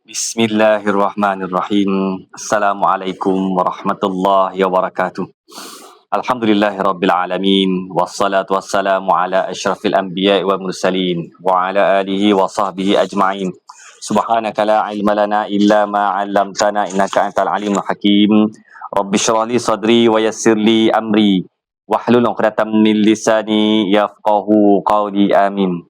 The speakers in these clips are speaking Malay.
Bismillahirrahmanirrahim. Assalamualaikum warahmatullahi wabarakatuh. Alhamdulillahirabbil alamin wassalatu wassalamu ala asyrafil anbiya'i wal mursalin wa ala alihi wa sahbihi ajma'in. Subhanaka la ilma lana illa ma 'allamtana innaka antal alimul hakim. Rabbi shrah li sadri wa yassir li amri wahlul 'uqdatam min lisani yafqahu qawli. Amin.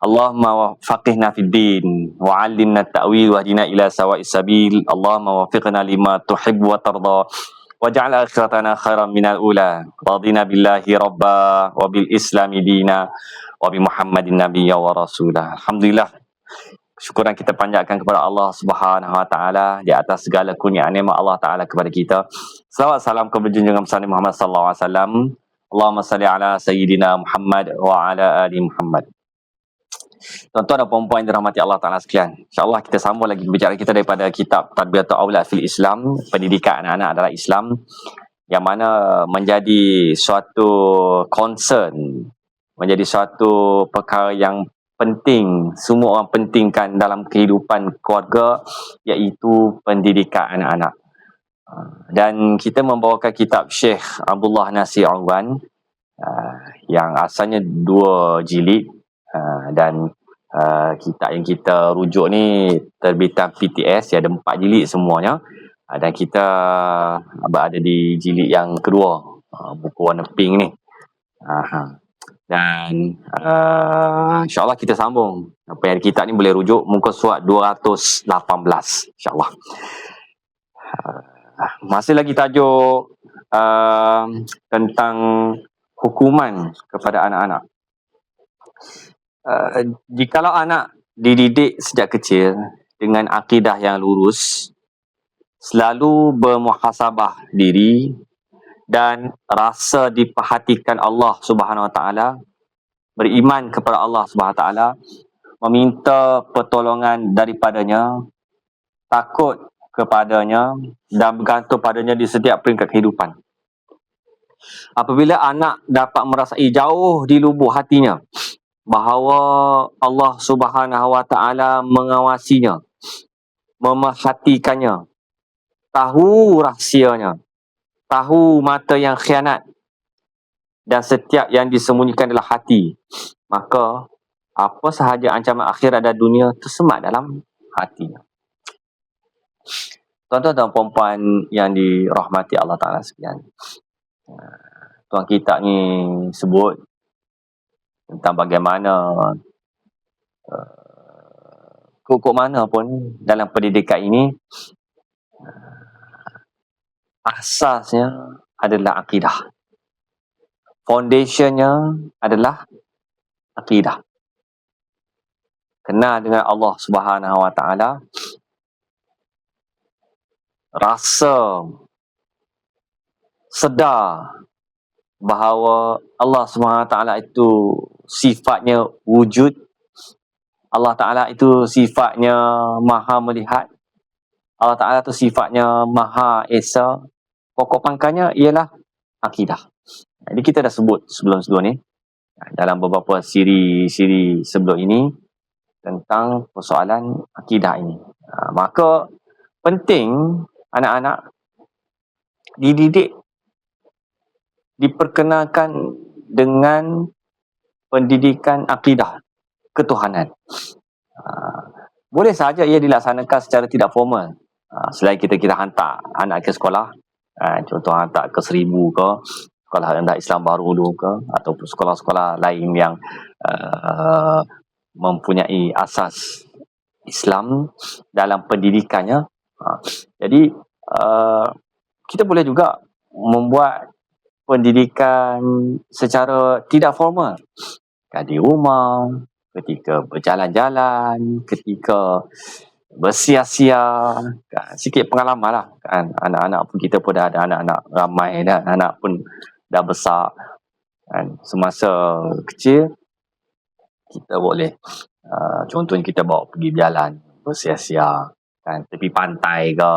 Allahumma faqihna fid din wa 'allimna at-ta'wil wahdina ila sawa'is sabil. Allahumma waffiqna lima tuhibbu wa tarda waj'al akhiratana khairan minal ula. Radina billahi rabba wa bil islami dina wa bi Muhammadin nabiyya wa rasulah. Alhamdulillah, syukuran kita panjatkan kepada Allah Subhanahu wa taala di atas segala kurnia nikmat Allah taala kepada kita. Salawat salam kepada junjungan besar Muhammad sallallahu alaihi wasallam. Allahumma salli ala sayyidina Muhammad wa ala ali Muhammad. Tuan-tuan dan puan-puan yang dirahmati Allah Ta'ala sekalian, InsyaAllah kita sambung lagi pembicaraan kita daripada kitab Tarbiyatul Aulad fil Islam, pendidikan anak-anak adalah Islam, yang mana menjadi suatu concern, menjadi suatu perkara yang penting, semua orang pentingkan dalam kehidupan keluarga, iaitu pendidikan anak-anak. Dan kita membawakan kitab Syekh Abdullah Nasir Alwan, yang asalnya 2 jilid, dan kitab yang kita rujuk ni terbitan PTS, ada 4 jilid semuanya, dan kita berada di jilid yang kedua, buku warna pink ni. Dan insyaAllah kita sambung. Apa yang kitab ni boleh rujuk muka surat 218, insyaAllah. Masih lagi tajuk tentang hukuman kepada anak-anak. Jikalau anak dididik sejak kecil dengan akidah yang lurus, selalu bermuhasabah diri dan rasa diperhatikan Allah Subhanahu Wa Taala, beriman kepada Allah Subhanahu Wa Taala, meminta pertolongan daripadanya, takut kepadanya dan bergantung padanya di setiap peringkat kehidupan. Apabila anak dapat merasai jauh di lubuk hatinya bahawa Allah Subhanahu Wa Taala mengawasinya, memerhatikannya, tahu rahsianya, tahu mata yang khianat, dan setiap yang disembunyikan adalah hati, maka apa sahaja ancaman akhirat dan dunia tersemat dalam hatinya. Tuan-tuan dan puan-puan yang dirahmati Allah Ta'ala sekalian, tuan kitab ni sebut tentang bagaimana pokok mana pun dalam pendidikan ini asasnya adalah akidah. Foundationnya adalah akidah. Kenal dengan Allah Subhanahu Wa Taala, rasa sedar bahawa Allah Subhanahu Wa Taala itu sifatnya wujud, Allah Ta'ala itu sifatnya maha melihat, Allah Ta'ala itu sifatnya maha esa. Pokok pangkalnya ialah akidah. Jadi kita dah sebut sebelum-sebelum ni, dalam beberapa siri sebelum ini, tentang persoalan akidah ini. Maka penting anak-anak dididik, diperkenalkan dengan pendidikan akidah ketuhanan. Boleh saja ia dilaksanakan secara tidak formal. Selain kita hantar anak ke sekolah, contoh hantar ke 1000 ke, sekolah rendah Islam baru dulu ke, ataupun sekolah-sekolah lain yang mempunyai asas Islam dalam pendidikannya. Jadi kita boleh juga membuat pendidikan secara tidak formal, di rumah, ketika berjalan-jalan, ketika bersia-sia, sikit pengalaman lah kan. Anak-anak pun, kita pun dah ada anak-anak ramai dah, anak pun dah besar kan. Semasa kecil kita boleh contohnya kita bawa pergi berjalan, bersia-sia kan, tepi pantai ke.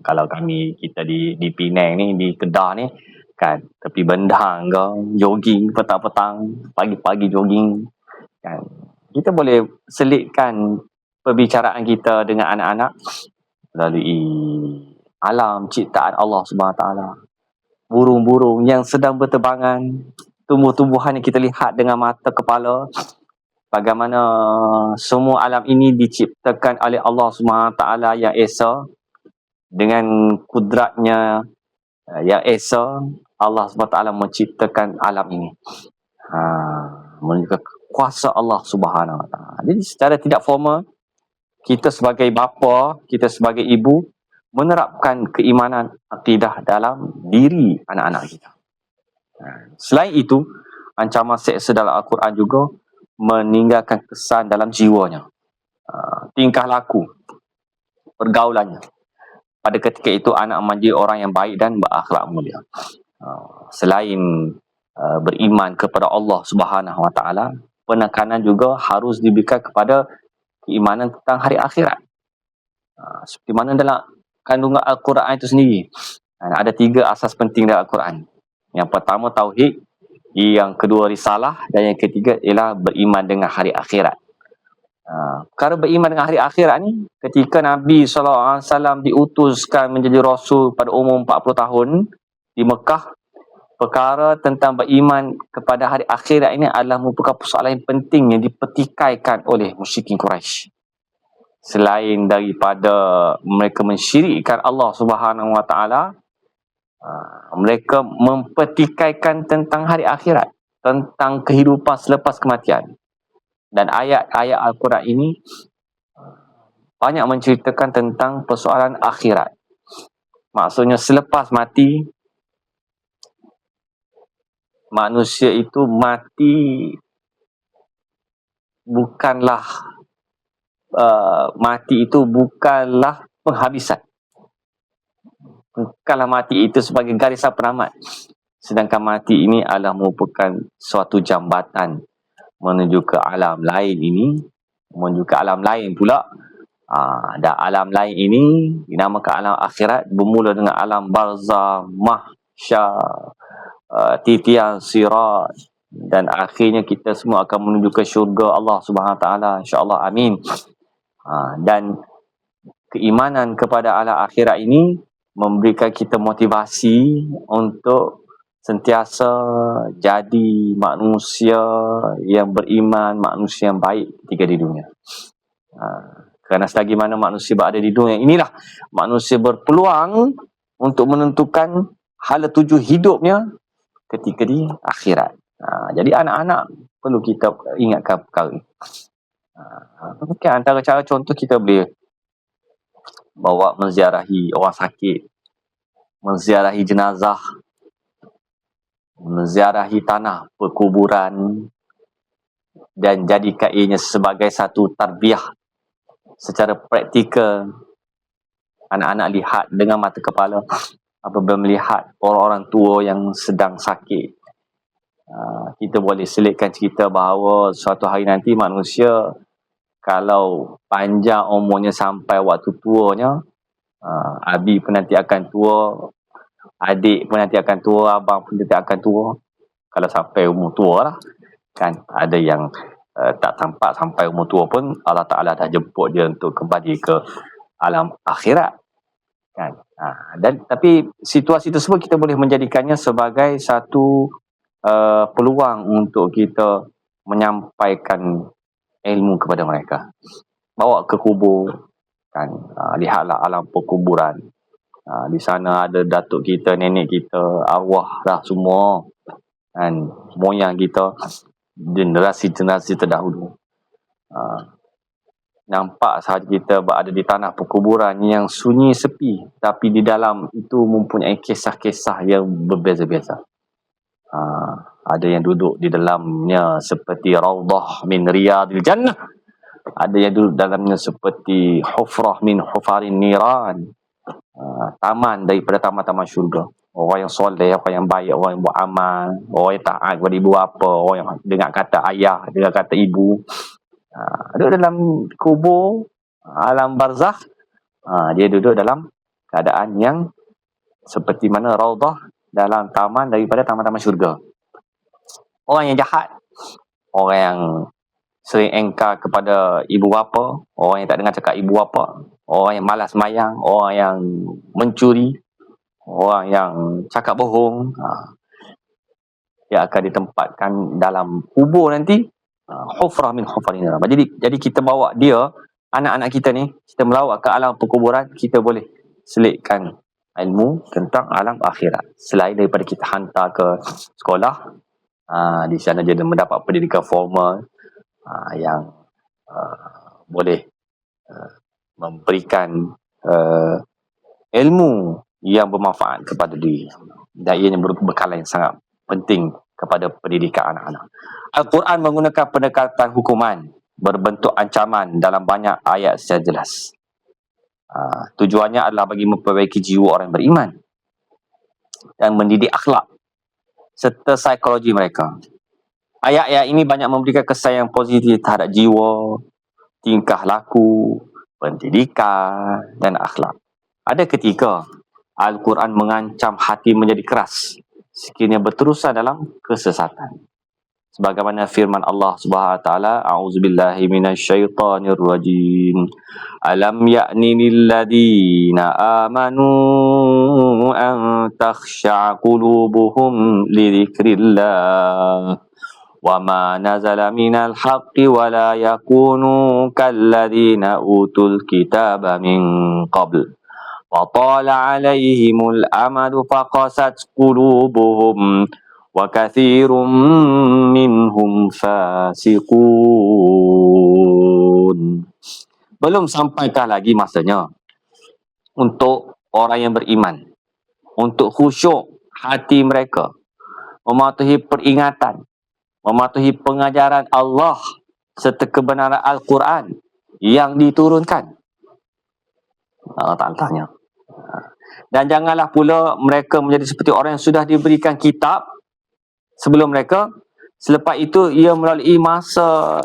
Kalau kita di Penang ni, di Kedah ni kan, tepi bendang ke, jogging petang-petang, pagi-pagi jogging kan. Kita boleh selitkan perbicaraan kita dengan anak-anak melalui alam ciptaan Allah Subhanahu Wa Taala, burung-burung yang sedang berterbangan, tumbuh-tumbuhan yang kita lihat dengan mata kepala, bagaimana semua alam ini diciptakan oleh Allah Subhanahu Wa Taala yang esa, dengan kudratnya yang esa. Allah Subhanahu Wa Taala menciptakan alam ini, menunjukkan kuasa Allah Subhanahu Wa Taala. Jadi secara tidak formal, kita sebagai bapa, kita sebagai ibu menerapkan keimanan akidah dalam diri anak-anak kita. Selain itu, ancaman seksa dalam Al-Quran juga meninggalkan kesan dalam jiwanya, tingkah laku, pergaulannya. Pada ketika itu anak menjadi orang yang baik dan berakhlak mulia. Selain beriman kepada Allah Subhanahu Wa Taala, penekanan juga harus diberikan kepada keimanan tentang hari akhirat. Seperti mana dalam kandungan Al-Quran itu sendiri, ada 3 asas penting dalam Al-Quran. Yang pertama tauhid, yang kedua risalah, dan yang ketiga ialah beriman dengan hari akhirat. Perkara beriman dengan hari akhirat ni, ketika Nabi SAW diutuskan menjadi Rasul pada umur 40 tahun di Mekah, perkara tentang beriman kepada hari akhirat ini adalah merupakan persoalan yang penting yang dipertikaikan oleh musyrikin Quraisy. Selain daripada mereka mensyirikkan Allah Subhanahu Wa Taala, mereka mempertikaikan tentang hari akhirat, tentang kehidupan selepas kematian. Dan ayat-ayat Al-Quran ini banyak menceritakan tentang persoalan akhirat. Maksudnya selepas mati, manusia itu mati bukanlah penghabisan. Bukanlah mati itu sebagai garisan penamat. Sedangkan mati ini adalah merupakan suatu jambatan menuju ke alam lain ini, menuju ke alam lain pula. Dan alam lain ini dinamakan alam akhirat, bermula dengan alam barzah, mahsyar, titian sirat, dan akhirnya kita semua akan menuju ke syurga Allah Subhanahu Wa Taala, insya-Allah, amin. Dan keimanan kepada alam akhirat ini memberikan kita motivasi untuk sentiasa jadi manusia yang beriman, manusia yang baik ketika di dunia. Kerana selagi mana manusia berada di dunia inilah manusia berpeluang untuk menentukan hala tuju hidupnya ketika di akhirat. Jadi anak-anak perlu kita ingatkan perkara ini. Mungkin antara cara contoh, kita boleh bawa menziarahi orang sakit, menziarahi jenazah, menziarahi tanah perkuburan, dan jadikan ianya sebagai satu tarbiyah secara praktikal. Anak-anak lihat dengan mata kepala apabila melihat orang-orang tua yang sedang sakit. Kita boleh selitkan cerita bahawa suatu hari nanti manusia kalau panjang umurnya sampai waktu tuanya, abi pun nanti akan tua, adik pun nanti akan tua, abang pun nanti akan tua. Kalau sampai umur tua lah, kan ada yang tak tampak sampai umur tua pun Allah Ta'ala dah jemput dia untuk kembali ke alam akhirat, kan. Tapi situasi tersebut kita boleh menjadikannya sebagai satu peluang untuk kita menyampaikan ilmu kepada mereka. Bawa ke kubur, kan. Lihatlah alam perkuburan. Di sana ada datuk kita, nenek kita, arwah dah semua, kan, moyang kita, generasi-generasi terdahulu. Nampak sahaja kita berada di tanah perkuburan yang sunyi sepi, tapi di dalam itu mempunyai kisah-kisah yang berbeza-beza. Ada yang duduk di dalamnya seperti raudhah min riyadil jannah, ada yang duduk dalamnya seperti hufrah min hufarin niran, taman daripada taman-taman syurga. Orang yang soleh, orang yang baik, orang yang buat amal, orang yang taat kepada ibu bapa, orang yang dengar kata ayah, dengar kata ibu, duduk dalam kubur, alam barzakh. Dia duduk dalam keadaan yang seperti mana raudhah dalam taman daripada taman-taman syurga. Orang yang jahat, orang yang sering engkar kepada ibu bapa, orang yang tak dengar cakap ibu bapa, orang yang malas mayang, orang yang mencuri, orang yang cakap bohong, dia akan ditempatkan dalam kubur nanti, hufrah min hufrin nar. Jadi kita bawa dia, anak-anak kita ni, kita melawat ke alam perkuburan, kita boleh selitkan ilmu tentang alam akhirat. Selain daripada kita hantar ke sekolah, di sana dia mendapat pendidikan formal yang boleh memberikan ilmu yang bermanfaat kepada diri, dan ianya merupakan bekalan yang sangat penting kepada pendidikan anak-anak. Al-Quran menggunakan pendekatan hukuman berbentuk ancaman dalam banyak ayat secara jelas. Tujuannya adalah bagi memperbaiki jiwa orang beriman dan mendidik akhlak serta psikologi mereka. Ayat-ayat ini banyak memberikan kesan yang positif terhadap jiwa, tingkah laku, pendidikan dan akhlak. Ada ketika Al-Quran mengancam hati menjadi keras sekiranya berterusan dalam kesesatan. Sebagaimana firman Allah Subhanahu wa taala, a'udzubillahi minasyaitonir rajim. Alam ya'ni lil ladzina amanu an takhsha'a qulubuhum li dzikrillah wa ma nazala minal haqqi wa la yakunu kal ladzina utul kitaba min qabl wa tala 'alaihimul amadu faqasat qulubuhum wa katsirun minhum fasiqun. Belum sampaikah lagi masanya untuk orang yang beriman, untuk khusyuk hati mereka, mematuhi peringatan, mematuhi pengajaran Allah serta kebenaran Al-Quran yang diturunkan. Allah Ta'ala tanya. Dan janganlah pula mereka menjadi seperti orang yang sudah diberikan kitab sebelum mereka, selepas itu ia melalui masa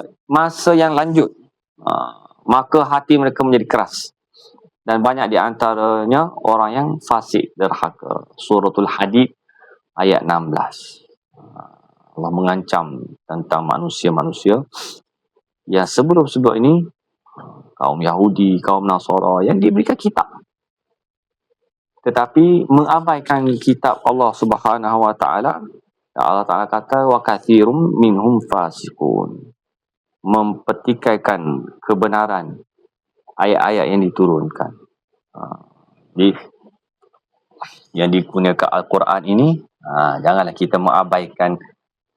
yang lanjut, maka hati mereka menjadi keras, dan banyak di antaranya orang yang fasik derhaka. Suratul Hadid ayat 16. Allah mengancam tentang manusia-manusia yang sebelum-sebelum ini, kaum Yahudi, kaum Nasara yang diberikan kitab tetapi mengabaikan kitab Allah Subhanahu wa taala. Allah Ta'ala kata wa katsirum minhum fasiqun, mempertikaikan kebenaran ayat-ayat yang diturunkan. Yang digunakan Al-Quran ini, janganlah kita mengabaikan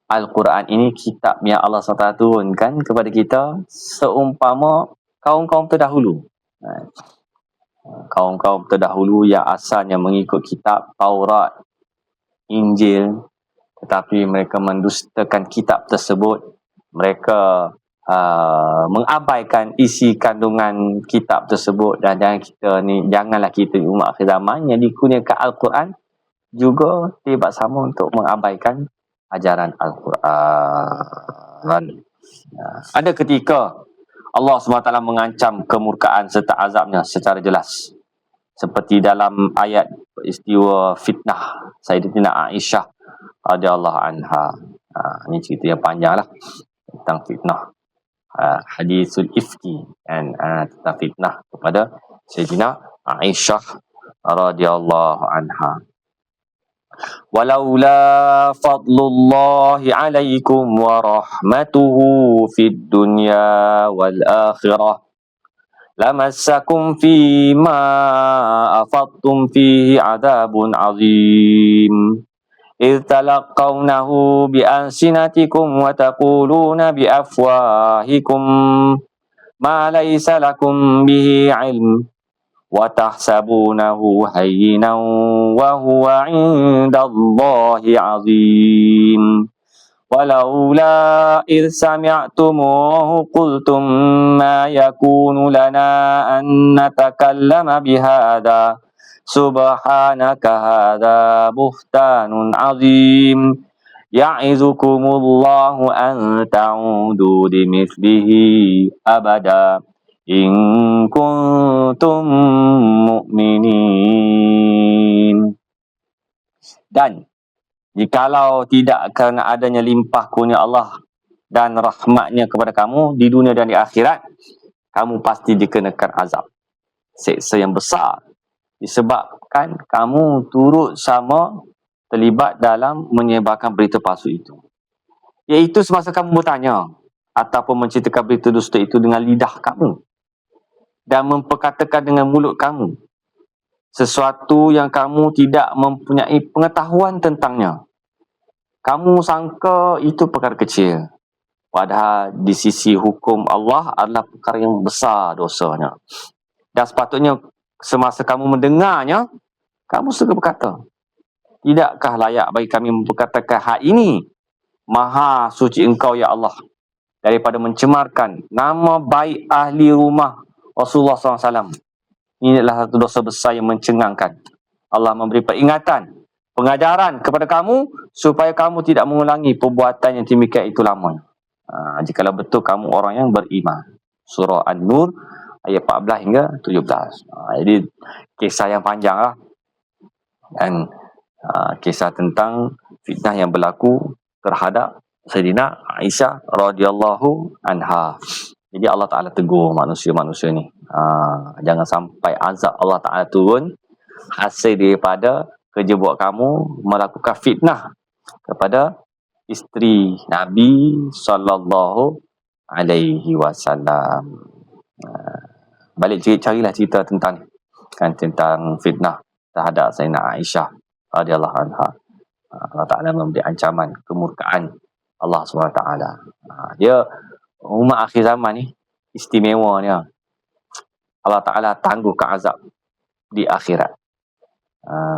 Al-Quran ini, kitab yang Allah SWT turunkan kepada kita, seumpama kaum-kaum terdahulu. Kaum-kaum terdahulu yang asalnya mengikut kitab Taurat, Injil, tetapi mereka mendustakan kitab tersebut. Mereka mengabaikan isi kandungan kitab tersebut, dan janganlah kita umat akhir zaman yang digunakan Al-Quran juga tiba sama untuk mengabaikan ajaran Al-Quran. Ada ketika Allah SWT mengancam kemurkaan serta azabnya secara jelas, seperti dalam ayat peristiwa fitnah Sayyidatina Aisyah radhiyallahu anha. Ini cerita yang panjang lah tentang fitnah, hadisul ifki, dan tentang fitnah kepada Sayyidina Aisyah radhiyallahu anha. Walaula fadlullahi alaikum wa rahmatuhu fid dunya wal akhirah lamassakum fima afadtum fihi adabun azim. إذ تلقونه بألسنتكم وتقولون بأفواهكم ما ليس لكم به علم وتحسبونه هينا وهو عند الله عظيم ولولا إذ سمعتموه قلتم ما يكون لنا أن نتكلم بهذا سبحانك هذا بهتان عظيم يعظكم الله أن تعودوا لمثله أبدا إن كنتم مؤمنين. Dan jikalau tidak kerana adanya limpah kurnia Allah dan rahmatnya kepada kamu di dunia dan di akhirat, kamu pasti dikenakan azab, seksa yang besar, disebabkan kamu turut sama terlibat dalam menyebarkan berita palsu itu. Iaitu semasa kamu bertanya ataupun menceritakan berita dusta itu dengan lidah kamu dan memperkatakan dengan mulut kamu sesuatu yang kamu tidak mempunyai pengetahuan tentangnya. Kamu sangka itu perkara kecil, padahal di sisi hukum Allah adalah perkara yang besar dosanya. Dan sepatutnya semasa kamu mendengarnya, kamu segera berkata, tidakkah layak bagi kami memperkatakan hak ini? Maha suci engkau ya Allah daripada mencemarkan nama baik ahli rumah Rasulullah SAW. Ini adalah satu dosa besar yang mencengangkan. Allah memberi peringatan, pengajaran kepada kamu supaya kamu tidak mengulangi perbuatan yang demikian itu lamanya. Jikalau betul kamu orang yang beriman. Surah An-Nur ayat 14 hingga 17. Jadi kisah yang panjang lah. Dan kisah tentang fitnah yang berlaku terhadap Sayyidina Aisyah radhiyallahu anha. Jadi Allah Ta'ala tegur manusia-manusia ni. Jangan sampai azab Allah Ta'ala turun hasil daripada kerja buat kamu melakukan fitnah kepada isteri Nabi sallallahu alaihi wasallam. Balik carilah cerita tentang tentang fitnah terhadap Sayyidina Aisyah radhiyallahu anha. Allah Ta'ala memberi ancaman kemurkaan Allah SWT. Dia umat akhir zaman ni istimewa ni. Allah Ta'ala tangguhkan azab di akhirat.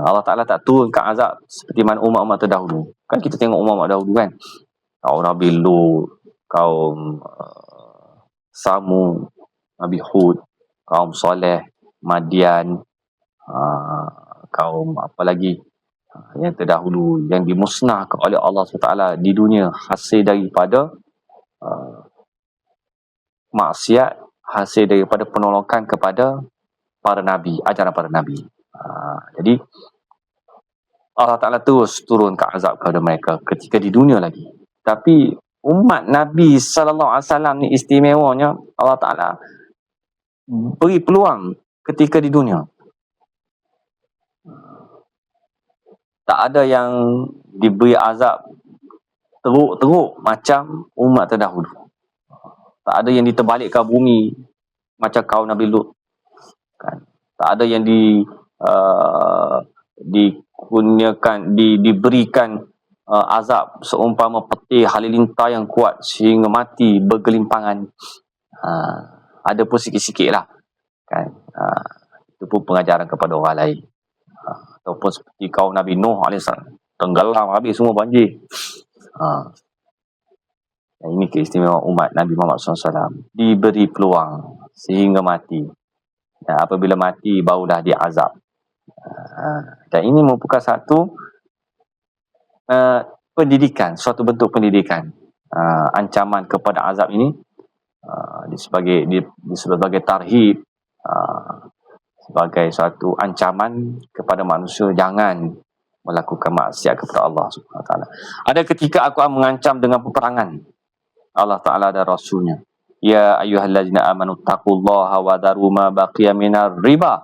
Allah Ta'ala tak turunkan azab seperti mana umat-umat terdahulu. Kan kita tengok umat-umat dahulu kan, kaum Nabi Lut, kaum Samud, Nabi Hud, kaum Saleh, Madian, kaum apa lagi yang terdahulu yang dimusnahkan oleh Allah SWT di dunia hasil daripada maksiat, hasil daripada penolakan kepada para Nabi, ajaran para Nabi. Jadi Allah Ta'ala terus turunkan azab kepada mereka ketika di dunia lagi. Tapi umat Nabi SAW ni istimewanya Allah Ta'ala beri peluang ketika di dunia. Tak ada yang diberi azab teruk-teruk macam umat terdahulu. Tak ada yang diterbalikkan bumi macam kaum Nabi Lut. Kan? Tak ada yang diberikan azab seumpama peti halilintar yang kuat sehingga mati bergelimpangan. Ada pun sikit-sikit lah. Kan? Itu pun pengajaran kepada orang lain. Ataupun seperti kaum Nabi Nuh AS, tenggelam habis semua banjir. Ini keistimewaan umat Nabi Muhammad SAW. Diberi peluang sehingga mati. Dan apabila mati barulah diazab. Dan ini merupakan satu pendidikan, suatu bentuk pendidikan. Ancaman kepada azab ini sebagai tarhib, sebagai suatu ancaman kepada manusia jangan melakukan maksiat kepada Allah SWT. Ada ketika aku mengancam dengan peperangan Allah Ta'ala dan Rasulnya. Ya ayyuhallazina amanu taqullaha wa daru ma baqiya minar riba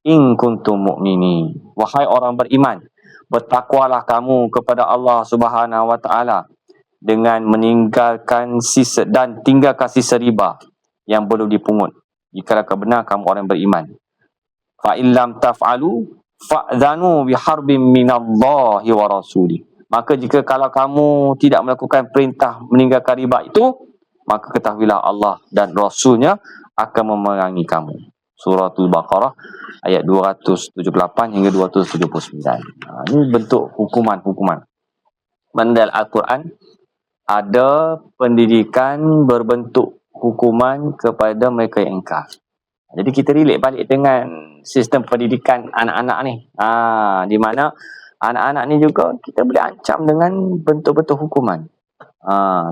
in kuntum mu'minin. Wahai orang beriman, bertakwalah kamu kepada Allah Subhanahu wa Ta'ala dengan meninggalkan sisa dan tinggalkan sisa riba yang belum dipungut. Jika benar kamu orang beriman. Fa in lam taf'alu fa'dhanu biharbin minallahi wa rasuli. Maka jika kalau kamu tidak melakukan perintah meninggalkan riba itu, maka ketahuilah Allah dan Rasulnya akan memerangi kamu. Suratul Baqarah ayat 278 hingga 279. Ini bentuk hukuman-hukuman. Dalam Al-Quran ada pendidikan berbentuk hukuman kepada mereka yang ingkar. Jadi kita relate balik dengan sistem pendidikan anak-anak ni. Di mana anak-anak ni juga kita boleh ancam dengan bentuk-bentuk hukuman.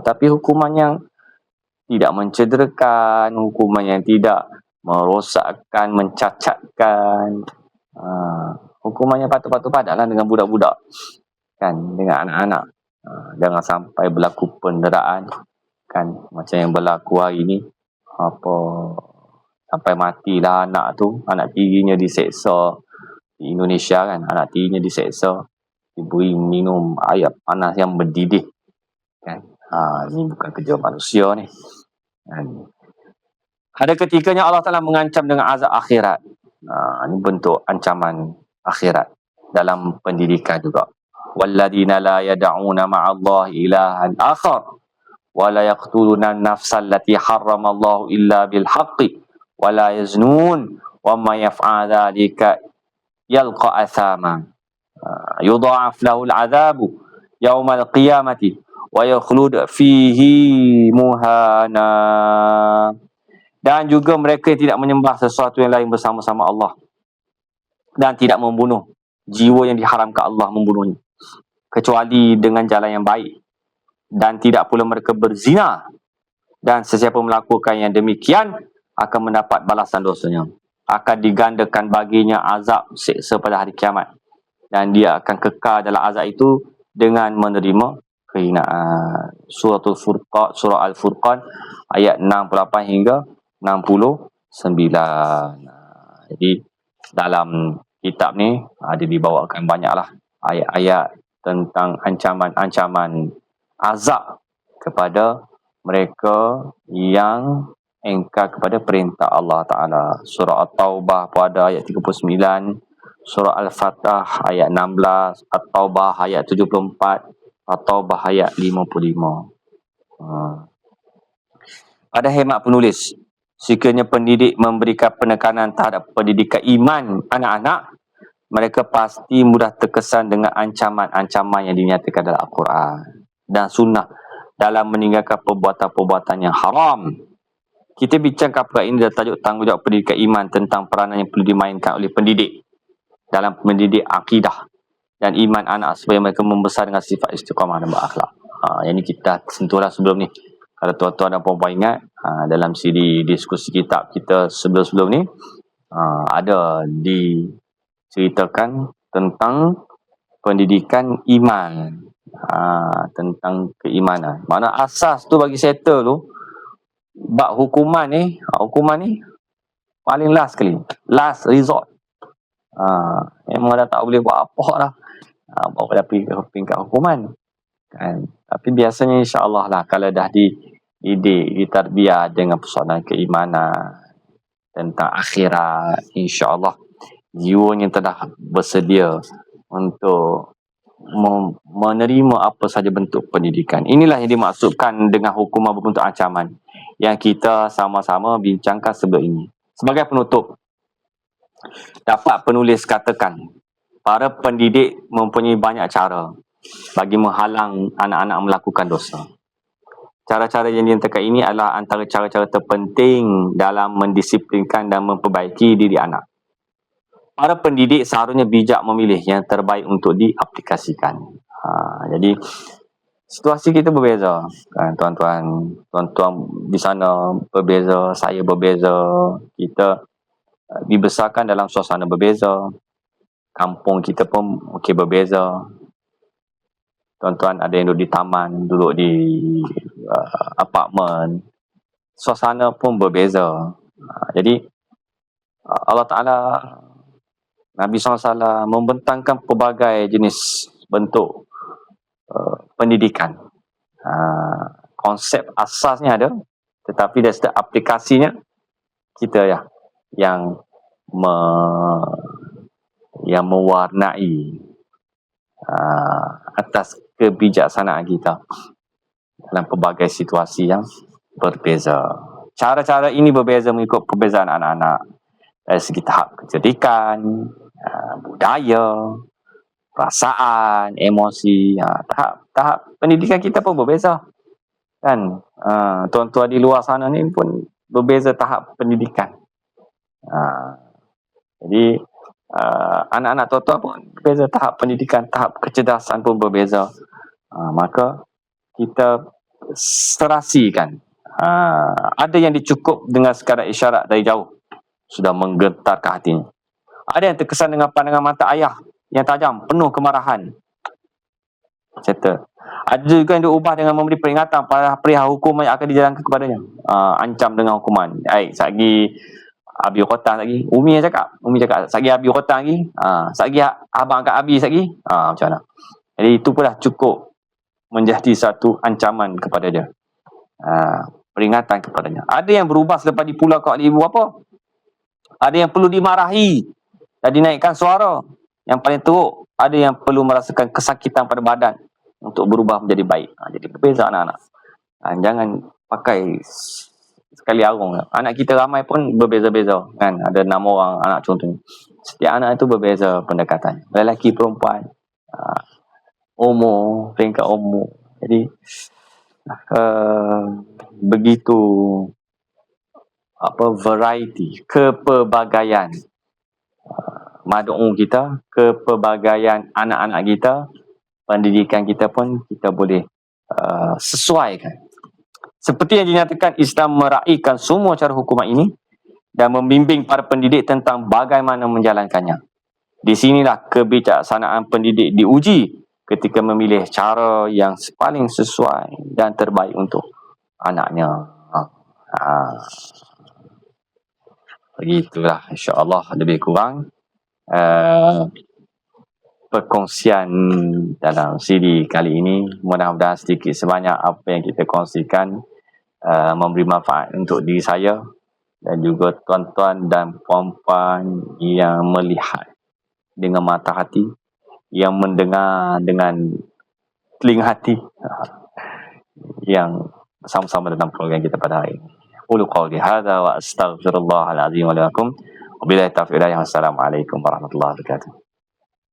Tapi hukuman yang tidak mencederakan, hukuman yang tidak merosakkan, mencacatkan. Hukuman yang patut-patut padatlah dengan budak-budak. Kan, dengan anak-anak. Jangan sampai berlaku penderaan kan, macam yang berlaku hari ni, apa sampai matilah anak tu, anak tirinya diseksa di Indonesia kan, anak tirinya diseksa, diberi minum air panas yang mendidih kan. Ini bukan kerja manusia ni kan. Ada ketikanya Allah Ta'ala mengancam dengan azab akhirat. Ini bentuk ancaman akhirat dalam pendidikan juga. Walladzina la yad'una ma'allahi ilahan akhar wa la yaqtuluna an-nafsa allati harramallahu illa bil haqqi wa la yaznun wa may yaf'al dhalika yalqa athama yudha'af lahu al-'adzabu yawmal qiyamati wa yakhlud fihi muhana. Dan juga mereka yang tidak menyembah sesuatu yang lain bersama-sama Allah dan tidak membunuh jiwa yang diharamkan Allah membunuhnya kecuali dengan jalan yang baik, dan tidak pula mereka berzina, dan sesiapa melakukan yang demikian akan mendapat balasan dosanya, akan digandakan baginya azab seksa pada hari kiamat, dan dia akan kekal dalam azab itu dengan menerima kehinaan. Surah Al-Furqan ayat 68 hingga 69. Jadi dalam kitab ni ada dibawakan banyaklah ayat-ayat tentang ancaman-ancaman azab kepada mereka yang engkar kepada perintah Allah Ta'ala. Surah At-Taubah pada ayat 39, Surah Al-Fatah ayat 16, At-Taubah ayat 74, At-Taubah ayat 55. Ada hemat penulis, sekiranya pendidik memberikan penekanan terhadap pendidikan iman anak-anak, mereka pasti mudah terkesan dengan ancaman-ancaman yang dinyatakan dalam Al-Quran dan Sunnah dalam meninggalkan perbuatan-perbuatan yang haram. Kita bincangkan perkara ini dalam tajuk tanggungjawab pendidikan iman tentang peranan yang perlu dimainkan oleh pendidik dalam mendidik akidah dan iman anak supaya mereka membesar dengan sifat istiqamah dan berakhlak. Yang ini kita sentuhlah sebelum ni. Kalau tuan-tuan dan puan-puan ingat, dalam siri diskusi kitab kita sebelum-sebelum ni, ada diceritakan tentang pendidikan iman, tentang keimanan. Mana asas tu bagi settle tu, bab hukuman ni paling last sekali, last resort. Memang dah tak boleh buat apa dah, bawa dah pergi ke tingkat hukuman kan. Tapi biasanya insya-Allah lah, kalau dah dididik, ditarbiyah dengan persoalan keimanan tentang akhirat, insya-Allah jiwanya telah bersedia untuk menerima apa saja bentuk pendidikan. Inilah yang dimaksudkan dengan hukuman berbentuk ancaman yang kita sama-sama bincangkan sebelum ini. Sebagai penutup, dapat penulis katakan, para pendidik mempunyai banyak cara bagi menghalang anak-anak melakukan dosa. Cara-cara yang dinyatakan ini adalah antara cara-cara terpenting dalam mendisiplinkan dan memperbaiki diri anak. Para pendidik seharusnya bijak memilih yang terbaik untuk diaplikasikan. Jadi situasi kita berbeza kan, tuan-tuan di sana berbeza, saya berbeza, kita dibesarkan dalam suasana berbeza, kampung kita pun mungkin berbeza. Tuan-tuan ada yang duduk di taman, duduk di apartmen, suasana pun berbeza. Jadi Allah Ta'ala, Nabi SAW membentangkan pelbagai jenis bentuk pendidikan. Konsep asasnya ada, tetapi dari segi aplikasinya kita yang mewarnai atas kebijaksanaan kita dalam pelbagai situasi yang berbeza. Cara-cara ini berbeza mengikut perbezaan anak-anak dari segi tahap kecerdikan, budaya, perasaan, emosi. Tahap pendidikan kita pun berbeza kan. Tuan-tuan di luar sana ni pun berbeza tahap pendidikan. Jadi anak-anak tuan-tuan pun berbeza tahap pendidikan, tahap kecerdasan pun berbeza. Maka kita serasikan. Ada yang dicukup dengan sekadar isyarat dari jauh sudah menggetarkan hatinya. Ada yang terkesan dengan pandangan mata ayah yang tajam, penuh kemarahan. settle. Ada juga yang diubah dengan memberi peringatan pada perihal hukum yang akan dijalankan kepadanya. Ancam dengan hukuman. Satgi Abi Rotan lagi. Umi cakap, satgi Abi Rotan lagi. Satgi abang kat Abi satgi. Macam mana? Jadi itu pun dah cukup menjadi satu ancaman kepada dia. Peringatan kepadanya. Ada yang berubah selepas dipulau kat ibu bapa. Ada yang perlu dimarahi dan dinaikkan suara. Yang paling teruk, ada yang perlu merasakan kesakitan pada badan untuk berubah menjadi baik. Jadi berbeza anak-anak. Jangan pakai sekali arung. Anak kita ramai pun berbeza-beza. Kan? Ada 6 orang anak contohnya. Setiap anak itu berbeza pendekatan. Lelaki, perempuan, umur, peringkat umur. Jadi begitu variety, kepelbagaian mad'u kita, kepelbagaian anak-anak kita, pendidikan kita pun kita boleh sesuaikan. Seperti yang dinyatakan, Islam meraihkan semua cara hukuman ini dan membimbing para pendidik tentang bagaimana menjalankannya. Di sinilah kebijaksanaan pendidik diuji ketika memilih cara yang paling sesuai dan terbaik untuk anaknya. Begitulah, insya-Allah lebih kurang perkongsian dalam CD kali ini. Mudah-mudahan sedikit sebanyak apa yang kita kongsikan memberi manfaat untuk diri saya dan juga tuan-tuan dan puan-puan yang melihat dengan mata hati, yang mendengar dengan telinga hati, yang sama-sama dalam program kita pada hari ini. Qulu qawli hadza wa astaghfirullahal azim wa lakum. Wabillahi taufiq. Assalamualaikum warahmatullahi wabarakatuh.